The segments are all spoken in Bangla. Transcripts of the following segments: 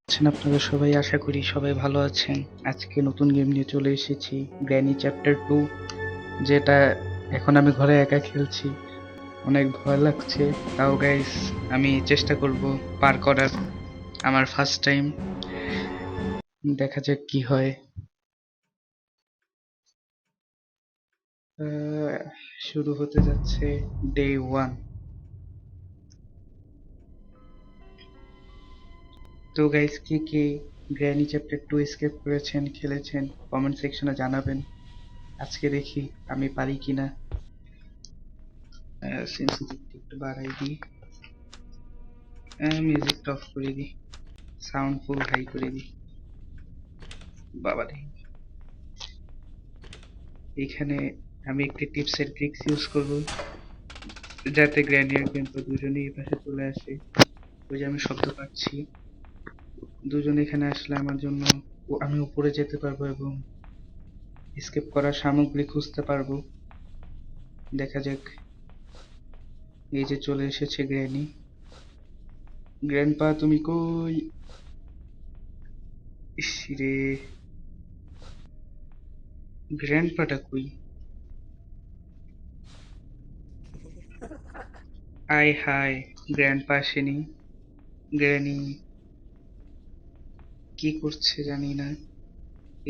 আছেন আপনারা সবাই? আশা করি সবাই ভালো আছেন। আজকে নতুন গেম নিয়ে চলে এসেছি, গ্র্যানি চ্যাপ্টার 2, যেটা এখন আমি ঘরে একা খেলছি। অনেক ভয় লাগছে, তাও গাইস আমি চেষ্টা করব পার করার। আমার ফার্স্ট টাইম, দেখা যাক কি হয়। আহ, শুরু হতে যাচ্ছে ডে 1। তো গাইস, কে কে গ্র্যানি চ্যাপ্টার 2 স্কেপ করেছেন, খেলেছেন, কমেন্ট সেকশনে জানাবেন। আজকে দেখি আমি পারি কিনা। সেন্সিটিভিটি একটু বাড়াই দিই, মিউজিকটা অফ করে দিই, সাউন্ড ফুল হাই করে দিই। বাবারে, এখানে আমি একটি টিপস এন্ড ট্রিক্স ইউজ করব যাতে গ্র্যানি আর গ্র্যান্ডপা দুজনেই এই পাশে চলে আসে। ওই যে আমি শব্দ পাচ্ছি, দুজন এখানে আসলে আমার জন্য আমি উপরে যেতে পারবো এবং এসকেপ করার সামগ্রী খুঁজতে পারবো। দেখা যাক। এই যে চলে এসেছে গ্র্যানি। গ্র্যান্ডপা তুমি কই? ইস রে, গ্র্যান্ডপাটা কই? আয় হায়, গ্র্যান্ডপা আসেনি। গ্র্যানি কি করছে জানি না।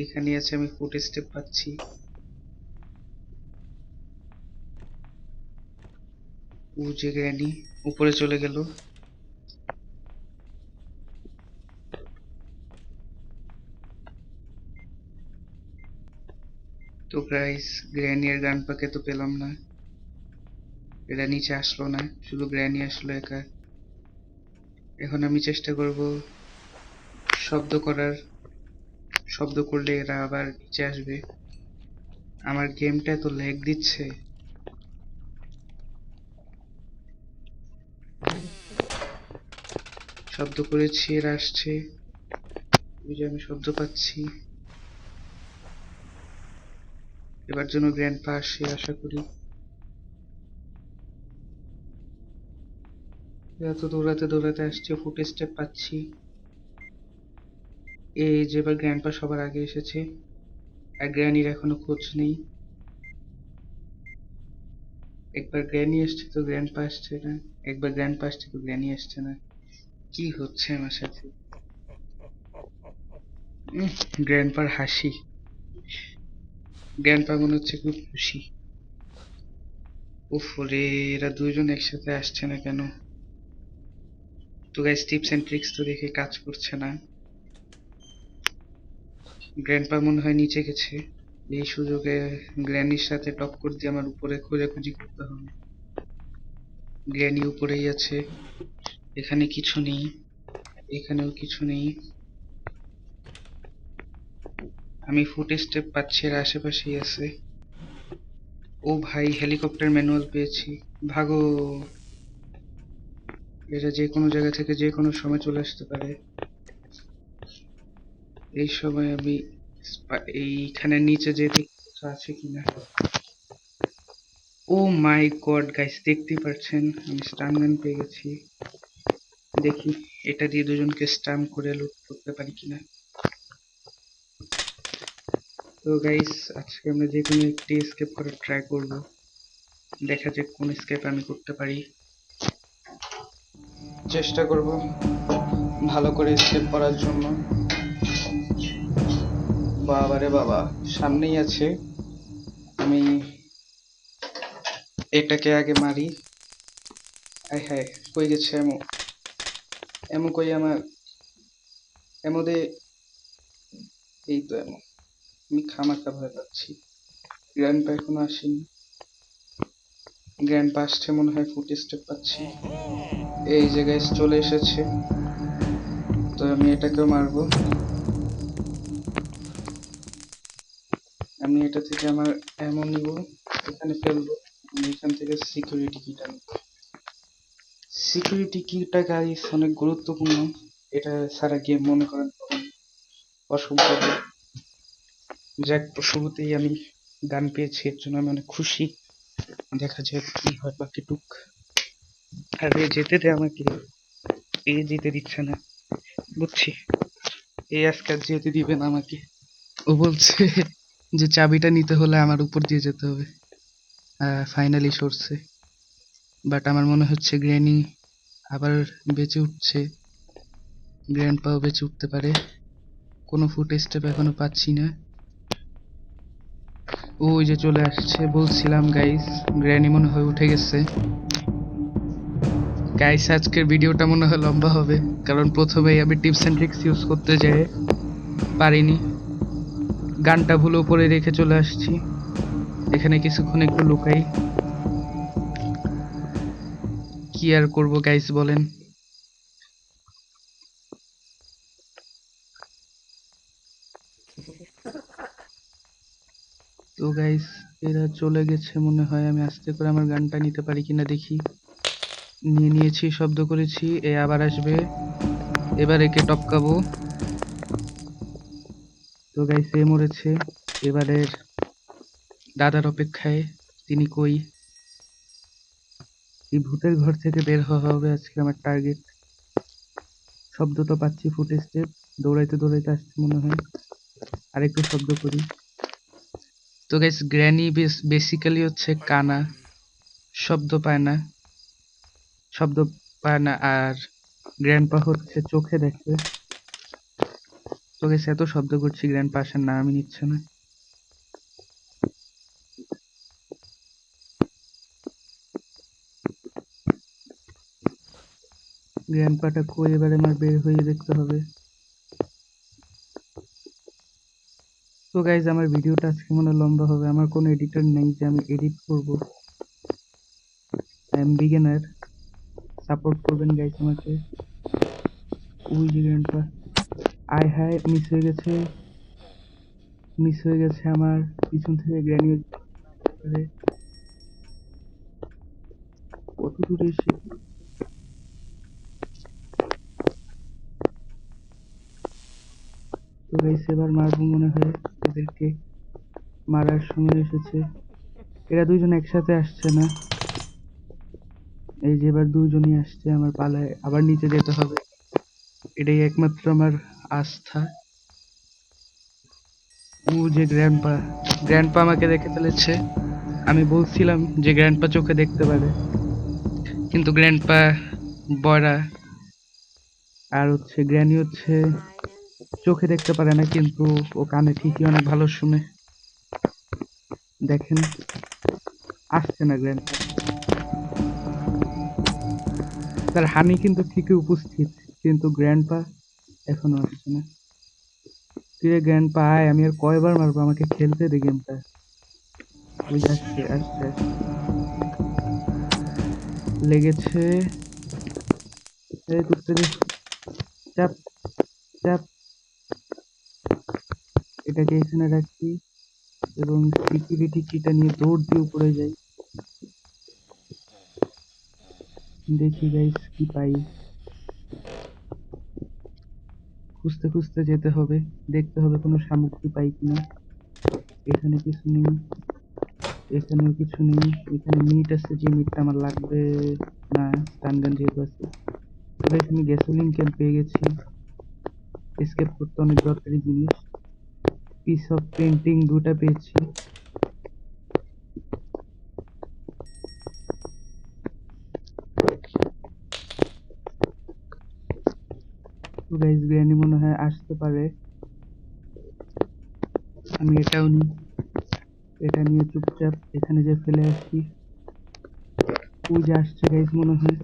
এখানে আছে, আমি ফুট স্টেপ পাচ্ছি। ও যে গ্র্যানি উপরে চলে গেল। তো গাইস, গ্র্যানি আর গ্র্যান্ডপাকে তো পেলাম না। এরা নিচে আসলো না, শুধু গ্র্যানি আসলো একা। এখন আমি চেষ্টা করব শব্দ করার। শব্দ করলে এরা আবার নিচে আসবে। আমার গেমটা তো ল্যাগ দিচ্ছে। শব্দ করেছি, এরা আসছে। ওই যে আমি শব্দ পাচ্ছি। এবার জন্য গ্র্যান্ডপা আসে আশা করি। এরা তো দৌড়াতে দৌড়াতে আসছে, ফুট স্টেপ পাচ্ছি। এই যে এবার গ্র্যান্ডপা সবার আগে এসেছে, আর গ্র্যানির এখনো খোঁজ নেই। একবার গ্র্যানি আসছে তো গ্র্যান্ডপা আসছে না, একবার গ্র্যান্ডপা আসছে তো গ্র্যানি আসছে না। কি হচ্ছে আমার সাথে? গ্র্যান্ডপার হাসি। গ্র্যান্ডপা মনে হচ্ছে খুব খুশি। উফ রে, এরা দুইজন একসাথে আসছে না কেন? তো গাইস, টিপস এন্ড ট্রিক্স তো দেখে কাজ করছে না। গ্র্যান্ডপা মনে হয় নিচে গেছে। এই সুযোগে গ্র্যানির সাথে টক্কর দিয়ে আমার উপরে খোঁজাখুঁজি করতে হবে। গ্র্যানি উপরেই আছে। এখানে কিছু নেই, এখানেও কিছু নেই। আমি ফুট স্টেপ পাচ্ছি, এর আশেপাশেই আছে। ও ভাই, হেলিকপ্টার ম্যানুয়াল পেয়েছি। ভাগো, এরা যে কোনো জায়গা থেকে যে কোনো সময় চলে আসতে পারে। এই সময় আমি এইখানে নিচে যে দেখি কিছু আছে কিনা। ও মাই গড গাইস, দেখতেই পাচ্ছেন আমি স্টান গান পেয়ে গেছি। দেখি এটা দিয়ে দুজনকে স্টান করে লুট করতে পারি কিনা। তো গাইস, আজকে আমরা যে কোনো একটি এসকেপ করার ট্রাই করব। দেখা যাক কোন এসকেপ আমি করতে পারি। চেষ্টা করব ভালো করে এসকেপ করার জন্য। বাবারে বাবা, সামনেই আছে। আমি এটাকে আগে মারি। আয় হায়, কই গেছে এমো? এমো কই আমার? এমো দে। এই তো এমো। আমি খামাখা ভয় পাচ্ছি। গ্র্যান্ডপা এখনো আসেনি। গ্র্যান্ডপা আসছে মনে হয়, ফুট স্টেপ পাচ্ছি। এই যে গাইস চলে এসেছে। তো আমি এটাকেও মারবো। আমি এটা থেকে আমার এমো নিব, এখানে ফেলবো। আমি এখান থেকে সিকিউরিটি কিটা নেব। সিকিউরিটি কিটা গাইস অনেক গুরুত্বপূর্ণ। এটা ছাড়া গেম মনে করেন তখন অসম্ভব। যাক, শুরুতেই আমি গান পেয়েছি, এর জন্য আমি অনেক খুশি। দেখা যাক কি হয় বাকিটুক। আরে যেতে দে আমাকে, এ যেতে দিচ্ছে না, বুঝছি। এই আজকে আর যেতে দিবে না আমাকে। ও বলছে যে চাবিটা নিতে হলে আমার উপর দিয়ে যেতে হবে। ফাইনালি সরছে, বাট আমার মনে হচ্ছে গ্র্যানি আবার বেঁচে উঠছে, গ্র্যান্ডপাও বেঁচে উঠতে পারে। কোনো ফুট স্টেপ এখনো পাচ্ছি না। ওই যে চলে আসছে, বলছিলাম গাইস গ্র্যানি মনে হয় উঠে গেছে। গাইস আজকের ভিডিওটা মনে হয় লম্বা হবে, কারণ প্রথমেই আমি টিপস এন্ড ট্রিক্স ইউজ করতে যেয়ে পারিনি, গানটা ভুল উপরে রেখে চলে আসছি। এখানে কিছুক্ষণ একটু লুকাই, কি আর করব গাইস বলেন। তো গাইস এরা চলে গেছে মনে হয়, আমি আস্তে করে আমার গানটা নিতে পারি কিনা দেখি। নিয়ে নিয়েছি, শব্দ করেছি, এ আবার আসবে, এবার একে টপকাবো। তো গাইস এ মরেছে, এবারের দাদার অপেক্ষায়, তিনি কই? এই ভূতের ঘর থেকে বের হওয়া হবে আজকে আমার টার্গেট। শব্দ তো পাচ্ছি, ফুট স্টেপ, দৌড়াইতে দৌড়াইতে আসছে মনে হয়। আরেকটু শব্দ করি। তো গাইস গ্র্যানি বেসিক্যালি হচ্ছে কানা, শব্দ পায় না, শব্দ পায় না। আর গ্র্যান্ডপা হচ্ছে চোখে দেখে। তো গাইস এত শব্দ করছি, গ্র্যান্ডপা আসার নামই নিচ্ছে না। গ্র্যান্ডপাটা কই, এবারে আমার বের হয়ে দেখতে হবে। তো গাইজ আমার ভিডিওটা আজকে মনে হয় লম্বা হবে, আমার কোনো এডিটর নেই যে আমি এডিট করব। আই এম বিগিনার, সাপোর্ট করবেন গাইজ আমাকে। ওই যে গ্র্যান্ডপা, আয় হায় মিস হয়ে গেছে, মিস হয়ে গেছে আমার। পিছন থেকে গ্র্যানি কত দূরে এসে। তো গাইজ এবার মারবো মনে হয়, এদেরকে মারার সময় এসেছে। এরা দুইজন একসাথে আসছে না, এই যে এবার দুজনই আসছে, আমার পালায় আবার নিচে যেতে হবে, এটাই একমাত্র আমার আস্থা। ও যে গ্র্যান্ডপা, গ্র্যান্ডপা আমাকে দেখে ফেলেছে। আমি বলছিলাম যে গ্র্যান্ডপা চোখে দেখতে পারে, কিন্তু গ্র্যান্ডপা বয়রা। আর হচ্ছে গ্র্যানি হচ্ছে চোখে দেখতে পারে না, কিন্তু ও কানে ঠিকই অনেক ভালো শুনে। দেখেন আসছে না গ্র্যান্ডপা, তার হানি কিন্তু ঠিকই উপস্থিত, কিন্তু গ্র্যান্ডপা এখনো আসছে না। কিরে গ্র্যান্ডপা আয়, আমি আর কয়বার মারবো, আমাকে খেলতে দে গেমটা। ওই যে আসছে আসছে আসছে, লেগেছে। এই তুলতে দে, চাপ চাপ। এটাকে এখানে রাখি এবং সিকিউরিটি কিটা নিয়ে দৌড় দিয়ে উপরে যাই। দেখি গাইস কি পাই, খুঁজতে খুঁজতে যেতে হবে, দেখতে হবে কোনো সামগ্রী পাই কিনা। এখানে কিছু নেই, এখানেও কিছু নেই। এখানে মিট আছে, যে মিটটা আমার লাগবে না, স্টানগান যেহেতু আছে। তবে এখানে গ্যাসোলিন ক্যান পেয়ে গেছি, এসকেপ করতে অনেক দরকারি জিনিস। পিস অফ পেন্টিং দুটা পেয়েছি। তো গাইস গ্র্যানি মনে হয় আসতে পারে, আমি এটাও নিই, এটা নিয়ে চুপচাপ এখানে যে ফেলে আসি। ওই যে আসছে গাইস মনে হয়,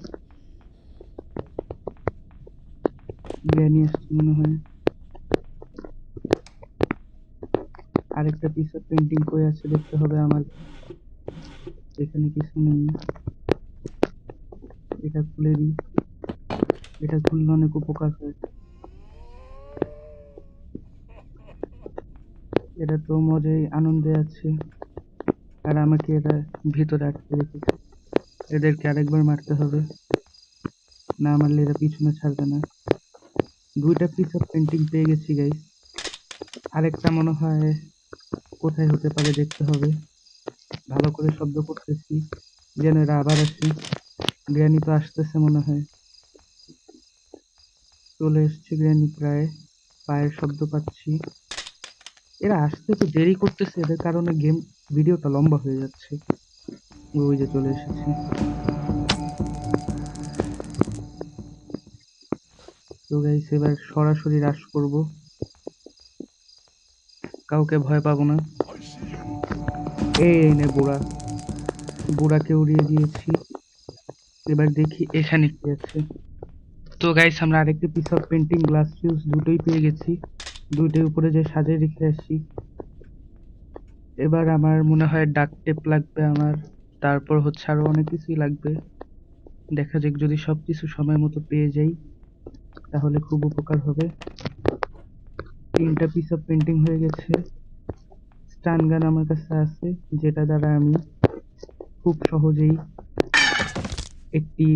গ্র্যানি আসছে মনে হয়। আরেকটা পিস অফ পেন্টিং কই আছে দেখতে হবে আমার, এখানে কিছু নেই। এটা খুলে দিই, এটা খুললে অনেক উপকার হয়। এটা তো মজাই আনন্দে আছে, আর আমাকে এরা ভিতরে আটকে রেখেছে। এদেরকে আরেকবার মারতে হবে, না মারলে এরা পিছনে ছাড়বে না। দুইটা পিস অফ পেন্টিং পেয়ে গেছি গাইস, আরেকটা মনে হয় কোথায় হতে পারে দেখতে হবে। ভালো করে শব্দ করতেছি যেন এরা আবার আসে। গ্র্যানি তো আসতেছে মনে হয়, চলে এসছে গ্র্যানি প্রায়। পায়ের শব্দ পাচ্ছি। এরা আসতে তো দেরি করতেছে, এদের কারণে ভিডিওটা লম্বা হয়ে যাচ্ছে। ওই যে চলে এসেছে। তো গাইস এবার সরাসরি রাশ করব, কাউকে ভয় পাবো না। এই নে বুড়া, বুড়াকে উড়িয়ে দিয়েছি। এবার দেখি এখানে কি আছে। তো গাইস আমরা আরেকটি piece of painting, glass fuse দুটোই পেয়ে গেছি। দুইটাই উপরে যে সাজিয়ে রেখে আসি। এবার আমার মনে হয় ডাক টেপ লাগবে আমার, তারপর হচ্ছে আরো অনেক কিছুই লাগবে। দেখা যাক, যদি সবকিছু সময় মতো পেয়ে যাই তাহলে খুব উপকার হবে। 3টা পিস অফ পেন্টিং হয়ে গেছে। স্টান গান আমার কাছে আছে, যেটা দ্বারা আমি খুব সহজেই একটি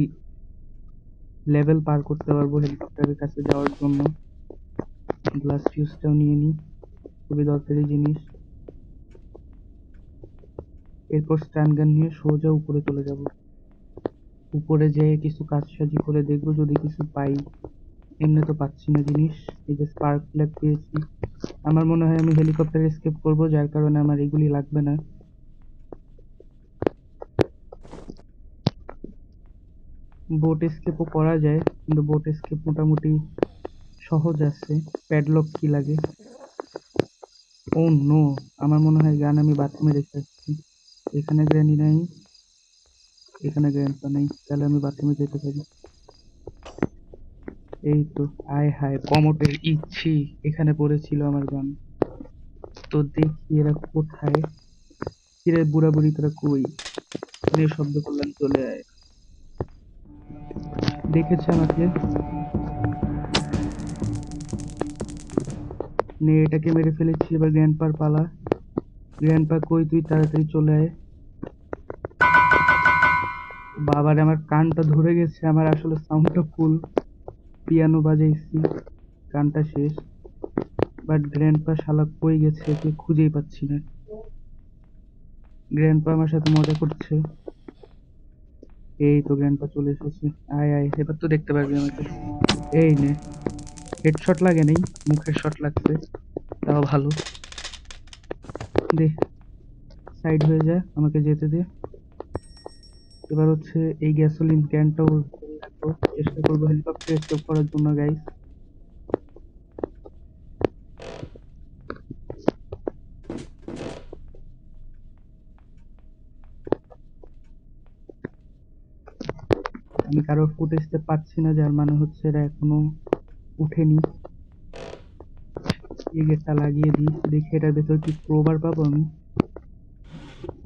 লেভেল পার করতে পারবো হেলিকপ্টারের কাছে যাওয়ার জন্য। গ্লাস ফিউজটাও নিয়ে নিই, খুবই দরকারি জিনিস। এরপর স্টান গান নিয়ে সোজা উপরে চলে যাব। উপরে যেয়ে কিছু কাজসাজি করে দেখবো যদি কিছু পাই। এমনি তো পাচ্ছি না জিনিস। এই যে স্পার্ক প্লাগ পেয়েছি। আমার মনে হয় আমি হেলিকপ্টার এসকেপ করব, যার কারণে আমার এগুলি লাগবে না। বোট এসকেপও করা যায়, কিন্তু বোট এসকেপ মোটামুটি সহজ আছে। প্যাডলক কি লাগে? ও নো, আমার মনে হয় গান আমি বাথরুমে রেখে আসছি। এখানে গ্র্যানি নাই, এখানে গ্র্যান্ডপা নেই, তাহলে আমি বাথরুমে যেতে পারি। এই তো, আয় হায় কমোটের ইচ্ছি, এখানে পড়েছিল আমার গান। তো দেখি এরা কোথায়। কিরে বুড়া বুড়ি তোরা কই? নিয়ে শব্দ করলাম, চলে আয়। দেখেছে আমাকে। নে এটাকে মেরে ফেলেছি, এবার গ্র্যান্ডপার পালা। গ্র্যান্ডপা কই তুই? তাড়াতাড়ি চলে আয়। বাবারে আমার কানটা ধরে গেছে, আমার আসলে সাউন্ডটা ফুল, পিয়ানো বাজাইছি, কানটা শেষ। বাট গ্র্যান্ডপা শালা কই গেছে, একে খুঁজেই পাচ্ছি না। গ্র্যান্ডপা আমার সাথে মজা করছে। এই তো গ্র্যান্ডপা চলে এসেছে। আয় আয়, এবার তো দেখতে পারবি আমাকে। এই নে, হেডশট লাগে নাই, মুখের শট লাগছে, তাও ভালো। দে, সাইড হয়ে যা, আমাকে যেতে দে। এবার হচ্ছে এই গ্যাসোলিন ক্যানটাও রাখবো। চেষ্টা করবো হেলিকপ্টার এসকেপ করার জন্য গাইস। আমি কারো ফুটেজতে পাচ্ছি না, যার মানে হচ্ছে এরা এখনো উঠেনি। এই গেটটা লাগিয়ে দিই, দেখি এটার ভেতর কি ক্রোবার পাবো আমি।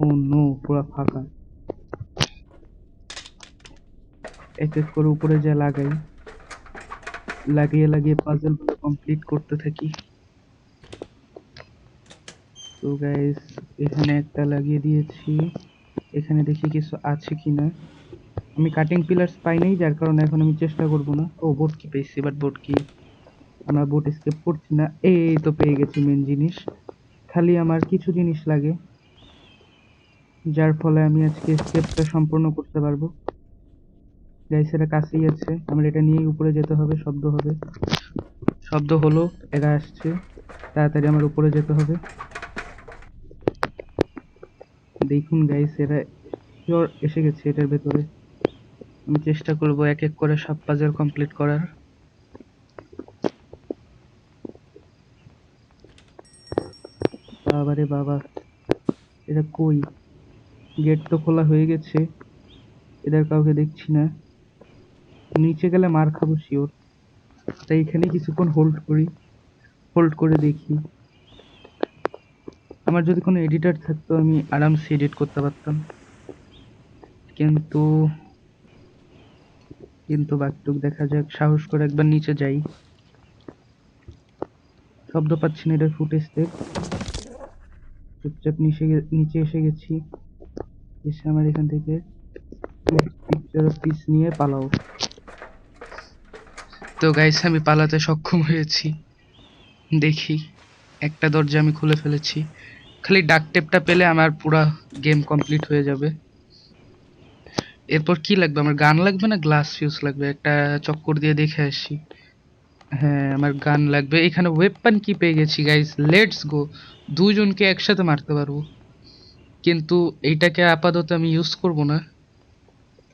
ও নো, পুরো ফাঁকা। এক এক করে উপরে যা লাগাই, লাগিয়ে লাগিয়ে পাজল গুলো কমপ্লিট করতে থাকি। তো গাইস এখানে একটা লাগিয়ে দিয়েছি, এখানে দেখি কিছু আছে কিনা। আমি কাটিং পিলার্স পাই নাই, যার কারণে এখন আমি চেষ্টা করব না। ও বোট কি পেয়েছি, বাট বোট কি, আমরা বোট এসকেপ করছি না। এই তো পেয়ে গেছি মেন জিনিস। খালি আমার কিছু জিনিস লাগে, যার ফলে আমি আজকে এসকেপটা সম্পূর্ণ করতে পারবো। গাইস এরা কাছেই আছে, আমার এটা নিয়েই উপরে যেতে হবে। শব্দ হবে, শব্দ হলো, এরা আসছে, তাড়াতাড়ি আমার উপরে যেতে হবে। দেখুন গাইস এরা শিওর এসে গেছে এটার ভেতরে। আমি চেষ্টা করব এক এক করে সব পাজল কমপ্লিট করার। বাবারে বাবা, এরা কই? গেট তো খোলা হয়ে গেছে, এদের কাউকে দেখছি না। নিচে গেলে মার খাবো শিওর, তাই এখানে কিছুক্ষণ হোল্ড করি, হোল্ড করে দেখি। আমার যদি কোনো এডিটর থাকতো আমি আরামসে এডিট করতে পারতাম, কিন্তু কিন্তু বাকিটুক দেখা যাক। সাহস করে একবার নিচে যাই। শব্দ পাচ্ছি না এটার ফুটেজতে। চুপচাপ নিচে এসে গেছি। এসে আমার এখান থেকে পিকচার পিস নিয়ে পালাও। তো গাইস আমি পালাতে সক্ষম হয়েছি। দেখি, একটা দরজা আমি খুলে ফেলেছি। খালি ডাক টেপটা পেলে আমার পুরা গেম কমপ্লিট হয়ে যাবে। এরপর কি লাগবে আমার? গান লাগবে না গ্লাস ফিউজ লাগবে? একটা চক্কর দিয়ে দেখে আসি। হ্যাঁ, আমার গান লাগবে। এখানে ওয়েপন কি পেয়ে গেছি গাইস, লেটস গো। দুজনকে একসাথে মারতে পারবো, কিন্তু এইটাকে আপাতত আমি ইউজ করব না।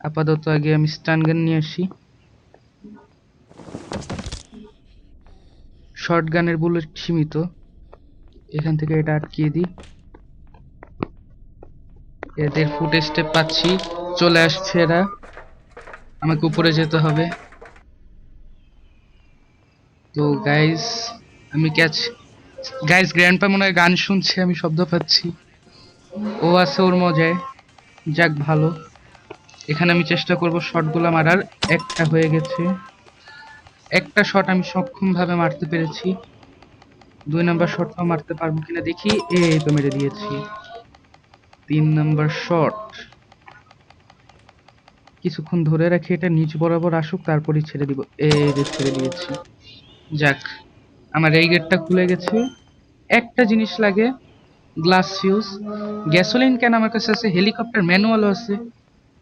আপাতত আগে আমি স্টান গান নিয়ে আসি। শর্ট গানের বুলেট সীমিত, এখান থেকে এটা আটকিয়ে দিই। এদের ফুট স্টেপ পাচ্ছি, চলে আসছে এরা। আমাকে উপরে যেতে হবে। তো গাইস, আমি ক্যাচ। গাইস, গ্র্যান্ডপা মনে হয় গান শুনছে, আমি শব্দ পাচ্ছি। ও আছে ওর মজায়। যাক ভালো। এখানে আমি চেষ্টা করব শটগুলা মারার। একটা হয়ে গেছে, একটা শট আমি সক্ষম ভাবে মারতে পেরেছি। 2 নাম্বার শটটাও মারতে পারবো কিনা দেখি। এই তো মেরে দিয়েছি। 3 নাম্বার শট। কিছুক্ষণ ধরে রাখি, এটা নিচ বরাবর আসুক, তারপরই ছেড়ে দিব। এই যে ছেড়ে দিয়েছি। যাক, আমার এই গেটটা খুলে গেছে। একটা জিনিস লাগে, গ্লাস ফিউজ। গ্যাসোলিন ক্যান আমার কাছে আছে, হেলিকপ্টার ম্যানুয়ালও আছে।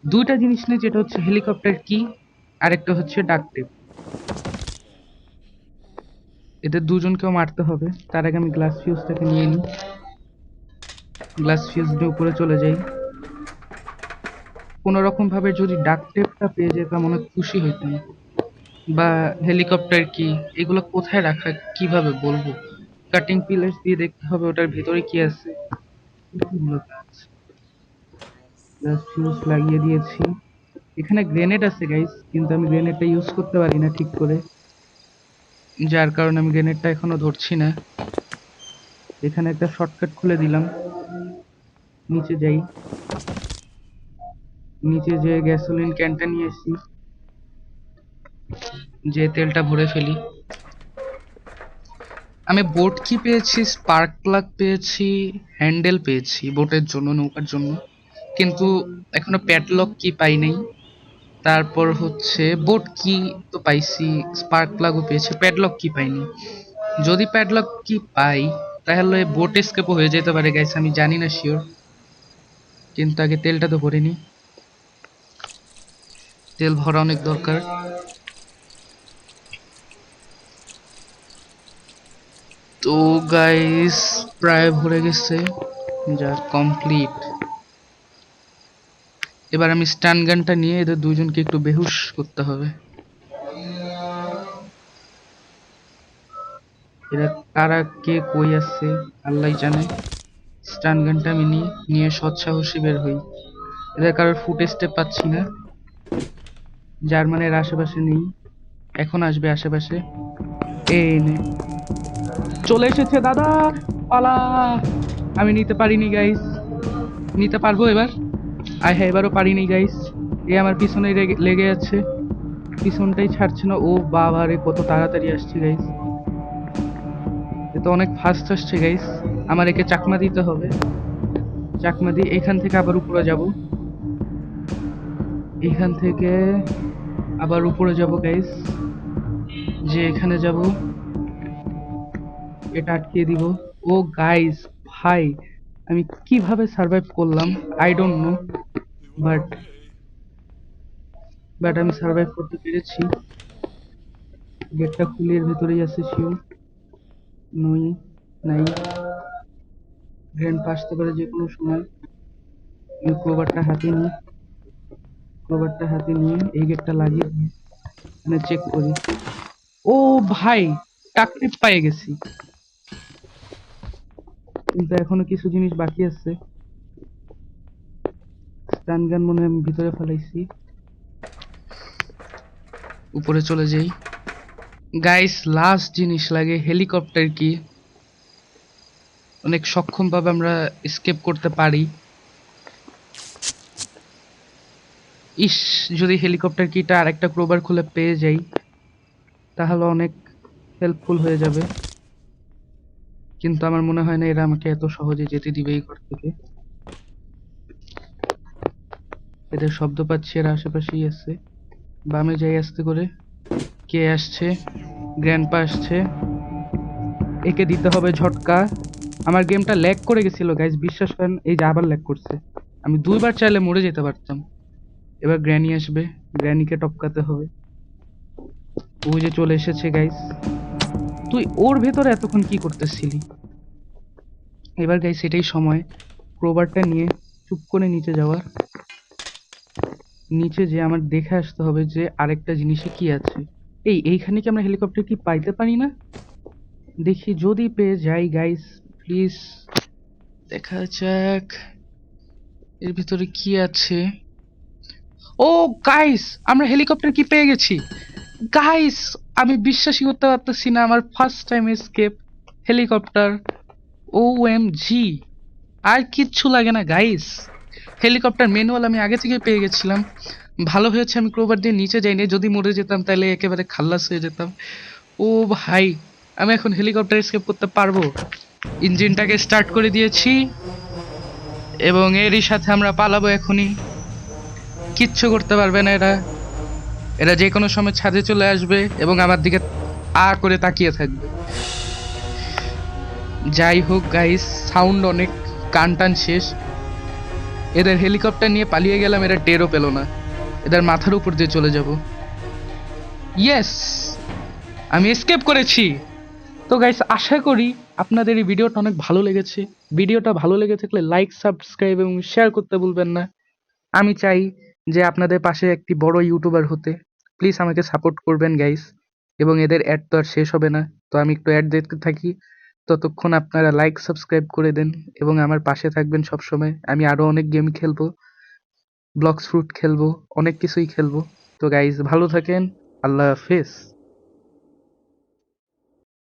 দুইটা জিনিস নেই, যেটা হচ্ছে হেলিকপ্টার কি, আরেকটা হচ্ছে ডাক টেপ। এদের দুজনকেও মারতে হবে, তার আগে আমি গ্লাস ফিউজটাকে নিয়ে নিই। গ্লাস ফিউজ দিয়ে উপরে চলে যাই। কোনো রকম ভাবে যদি ডাক টেপটা পেয়ে যেতাম অনেক খুশি হইতাম। বা হেলিকপ্টার কি, এগুলো কোথায় রাখা, কিভাবে বলবো? কাটিং পিলার্স দিয়ে দেখতে হবে ওটার ভিতরে কি আছে। এগুলো কাজ। গ্লাস ফিউজ লাগিয়ে দিয়েছি। এখানে গ্রেনেড আছে গাইস, কিন্তু আমি গ্রেনেডটা ইউজ করতে পারি না ঠিক করে, যার কারণে আমি গ্রেনেডটা এখনো ধরছি না। এখানে একটা শর্টকাট খুলে দিলাম। নিচে যাই, নিচে যে গ্যাসোলিন ক্যানটা নিয়ে এসেছি, যে তেলটা ভরে ফেলি। আমি বোট কি পেয়েছি, স্পার্ক প্লাগ পেয়েছি, হ্যান্ডেল পেয়েছি বোটের জন্য, নৌকার জন্য, কিন্তু এখনো প্যাডলক কি পাই নাই। তারপর হচ্ছে বোট কি তো পাইছি, স্পার্ক প্লাগও পেয়েছি, প্যাডলক কি পাইনি। যদি প্যাডলক কি পাই, তাহলে বোট এসকেপও হয়ে যেতে পারে গাইস, আমি জানি না শিওর। কিন্তু আগে তেলটা তো ভরে নি, তেল ভরা অনেক দরকার। তো গাইস, প্রায় ভরে গেছে, যা কমপ্লিট। এবার আমি স্টান গানটা নিয়ে এদের দুইজনকে একটু বেহুশ করতে হবে। এরা কারা, কে কই আছে আল্লাহ জানে। স্টান গানটা আমি নিয়ে সৎসাহসী বের হই। এদের কারোর ফুট স্টেপ পাচ্ছি না, জার্মানের আশেপাশে নেই। এখন আসবে আশেপাশে। এই নে, চলে এসেছে দাদা, পালা। আমি নিতে পারিনি গাইস, নিতে পারবো এবার। আয় হ্যাঁ, এবারও পারিনি গাইস। এ আমার পিছনে লেগে যাচ্ছে, পিছনটাই ছাড়ছে না। ও বাবা রে, কত তাড়াতাড়ি আসছে গাইস, এ তো অনেক ফাস্ট আসছে গাইস। আমার একে চাকমা দিতে হবে। চাকমা দিয়ে এখান থেকে আবার উপরে যাব। এখান থেকে আবার উপরে যাব গাইস, যে এখানে যাব, এটা আটকিয়ে দিব। ও গাইস, ভাই আমি কিভাবে সার্ভাইভ করলাম আই ডোন্ট নো, বাট আমি সার্ভাইভ করতে পেরেছি। গেটটা খুলে এর ভিতরেই আছে শিওর। নই, নাই। গ্র্যান্ড আসতে পারে যে কোনো সময়। আমি ক্রোবারটা হাতে নিয়ে এই গেটটা লাগিয়ে দিয়ে মানে চেক করি। ও ভাই, টাকটিপ পেয়ে গেছি, কিন্তু এখনো কিছু জিনিস বাকি আছে। স্টান গান মনে হয় আমি ভিতরে ফেলাইছি। উপরে চলে যাই গাইস। লাস্ট জিনিস লাগে হেলিকপ্টার কি, অনেক সক্ষম ভাবে আমরা এসকেপ করতে পারি। ইস, যদি হেলিকপ্টার কিটা আর একটা ক্রোবার খুলে পেয়ে যাই, তাহলে অনেক হেল্পফুল হয়ে যাবে। কিন্তু আমার মনে হয় না এরা আমাকে এত সহজে যেতে দিবে এই ঘর থেকে। এদের শব্দ পাচ্ছি, এরা আশেপাশেই আছে। বামে যাই আস্তে করে। কে আসছে? গ্র্যান্ডপা আসছে। একে দিতে হবে ঝটকা। আমার গেমটা ল্যাগ করে গেছিল গাইজ, বিশ্বাস করেন, এই যে আবার ল্যাগ করছে। আমি 2বার চাইলে মরে যেতে পারতাম। এবার গ্র্যানি আসবে, গ্র্যানিকে টপকাতে হবে। ওই যে চলে এসেছে গাইস। তুই ওর ভেতরে এতক্ষণ কি করতেছিলি? এবার গাইস এটাই সময় ক্রোবারটা নিয়ে চুপ করে নিচে যাওয়ার। নিচে যে আমার দেখে আসতে হবে যে আরেকটা জিনিসে কি আছে। এইখানে কি আমরা হেলিকপ্টার কি পাইতে পারি না? দেখি যদি পেয়ে যাই গাইস, প্লিজ দেখা যাক এর ভিতরে কি আছে। ও গাইস, আমরা হেলিকপ্টার কি পেয়ে গেছি গাইস। আমি বিশ্বাসই করতে পারতেছি না, আমার ফার্স্ট টাইম এসকেপ হেলিকপ্টার। ও এম জি, আর কিচ্ছু লাগে না গাইস। হেলিকপ্টার ম্যানুয়াল আমি আগে থেকে পেয়ে গেছিলাম। ভালো হয়েছে আমি ক্রোবার দিয়ে নিচে যাইনি, যদি মরে যেতাম তাহলে একেবারে খাল্লাস হয়ে যেতাম। ও ভাই, আমি এখন হেলিকপ্টার এসকেপ করতে পারবো। ইঞ্জিনটাকে স্টার্ট করে দিয়েছি এবং এরই সাথে আমরা পালাবো এখনই। কিচ্ছু করতে পারবে না এরা। এরা যে কোনো সময় ছাদে চলে আসবে এবং আমার দিকে করে তাকিয়ে থাকবে। যাই হোক গাইস, সাউন্ড অনেক, কান টান শেষ। এদের হেলিকপ্টার নিয়ে পালিয়ে গেলাম, এরা টেরও পেল না। এদের মাথার উপর দিয়ে চলে যাব। ইয়েস, আমি এসকেপ করেছি। তো গাইস, আশা করি আপনাদের এই ভিডিওটা অনেক ভালো লেগেছে। ভিডিওটা ভালো লেগে থাকলে লাইক, সাবস্ক্রাইব এবং শেয়ার করতে ভুলবেন না। আমি চাই যে আপনাদের পাশে একটি বড় ইউটিউবার হতে। প্লিজ আমাকে সাপোর্ট করবেন গাইস। এবং এদের অ্যাড তো আর শেষ হবে না, তো আমি একটু অ্যাড দেখতে থাকি। ততক্ষণ আপনারা লাইক সাবস্ক্রাইব করে দেন এবং আমার পাশে থাকবেন সবসময়। আমি আরো অনেক গেম খেলবো, ব্লক্স ফ্রুট খেলবো, অনেক কিছুই খেলবো। তো গাইস ভালো থাকেন, আল্লাহ হাফেজ।